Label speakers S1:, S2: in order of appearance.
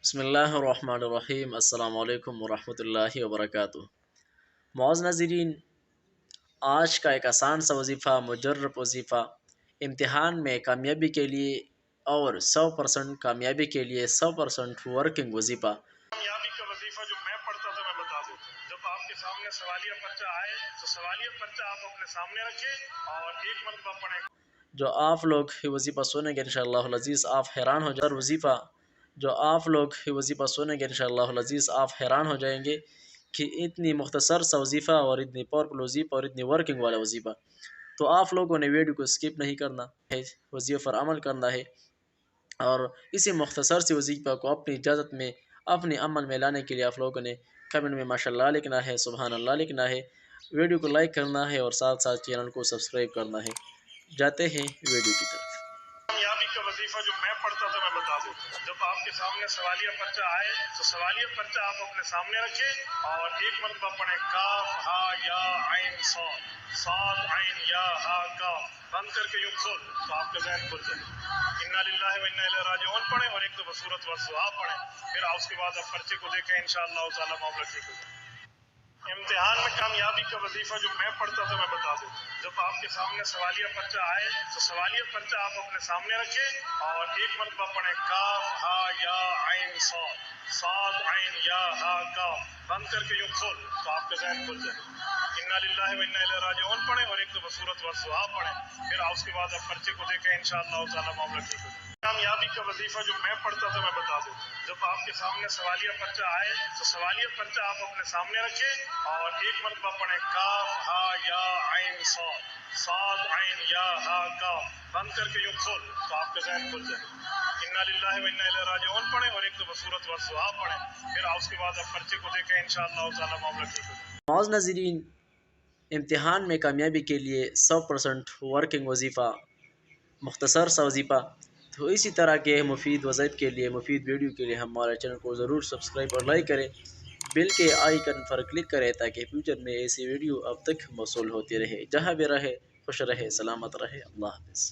S1: بسم اللہ الرحمن الرحیم۔ السلام علیکم ورحمۃ اللہ وبرکاتہ۔ معزز ناظرین، آج کا ایک آسان سا وظیفہ، مجرب وظیفہ، امتحان میں کامیابی کے لیے اور 100% کامیابی کے لیے 100% ورکنگ وظیفہ۔
S2: کامیابی کا وظیفہ جو میں پڑھتا تھا میں بتا دوں، جب آپ کے سامنے سوالیہ پرچہ آئے تو سوالیہ پرچہ آپ اپنے سامنے رکھیں اور ایک مرتبہ پڑھیں۔
S1: جو آپ لوگ یہ وظیفہ سنیں گے انشاءاللہ العزیز آپ حیران ہو جائیں وظیفہ جو آپ لوگ یہ وظیفہ سنیں گے انشاءاللہ العزیز آپ حیران ہو جائیں گے کہ اتنی مختصر سا وظیفہ اور اتنی پاورفل وظیفہ اور اتنی ورکنگ والا وظیفہ۔ تو آپ لوگوں نے ویڈیو کو اسکپ نہیں کرنا ہے، وظیفہ پر عمل کرنا ہے، اور اسی مختصر سی وظیفہ کو اپنی اجازت میں اپنے عمل میں لانے کے لیے آپ لوگوں نے کمنٹ میں ماشاءاللہ لکھنا ہے، سبحان اللہ لکھنا ہے، ویڈیو کو لائک کرنا ہے اور ساتھ ساتھ چینل کو سبسکرائب کرنا ہے۔ جاتے ہیں ویڈیو کی طرف۔
S2: کامیابی کا وظیفہ جو میں پڑھتا تھا میں بتا دوں، جب آپ کے سامنے سوالیہ پرچہ آئے تو سوالیہ پرچہ آپ اپنے سامنے رکھیں اور ایک مرتبہ پڑھیں کاف ہا یا عین صاد، صاد عین یا ہا کاف، بند کر کے یوں کھول تو آپ کا ذہن کھل جائے۔ انا للہ و انا الیہ راجعون پڑھیں اور ایک دفعہ سورۃ والضحیٰ پڑھیں، پھر اس کے بعد آپ پرچے کو دیکھیں، انشاءاللہ تعالی معاملہ ٹھیک ہو جائے۔ امتحان میں کامیابی کا وظیفہ جو میں پڑھتا تھا میں بتا دوں، جب آپ کے سامنے سوالیہ پرچہ آئے تو سوالیہ پرچہ آپ اپنے سامنے رکھیں اور ایک مرتبہ پڑھیں کاف ہا یا عین صاد، صاد عین یا ہا کاف، بند کر کے یوں کھول تو آپ کا ذہن کھل جائے۔ انا للہ و انا الیہ راجعون پڑھیں اور ایک دفعہ سورۃ والضحیٰ پڑھیں، پھر اس کے بعد آپ پرچے کو دیکھیں، انشاءاللہ تعالی معاملہ ٹھیک ہو جائے۔ کامیابی کا وظیفہ جو میں پڑھتا تھا میں بتا دوں، جب آپ کے سامنے سوالیہ پرچہ آئے تو سوالیہ پرچہ آپ اپنے سامنے رکھیں اور ایک مرتبہ پڑھیں کاف ہا یا عین صاد، صاد عین یا ہا کاف، بند کر کے یوں کھول تو آپ کا ذہن کھل جائے۔ انا للہ و انا الیہ راجعون پڑھیں اور ایک دفعہ سورۃ والضحیٰ پڑھیں، پھر اس کے بعد آپ پرچے کو دیکھیں، انشاءاللہ تعالی معاملہ ٹھیک ہو جائے۔
S1: معزز ناظرین، امتحان میں کامیابی کے لیے 100% ورکنگ وظیفہ، مختصر سا وظیفہ، تو اسی طرح کے مفید وظائف کے لیے، مفید ویڈیو کے لیے ہمارے چینل کو ضرور سبسکرائب اور لائک کریں، بل کے آئیکن پر کلک کریں تاکہ فیوچر میں ایسی ویڈیو اب تک موصول ہوتی رہے۔ جہاں بھی رہے خوش رہے، سلامت رہے، اللہ حافظ۔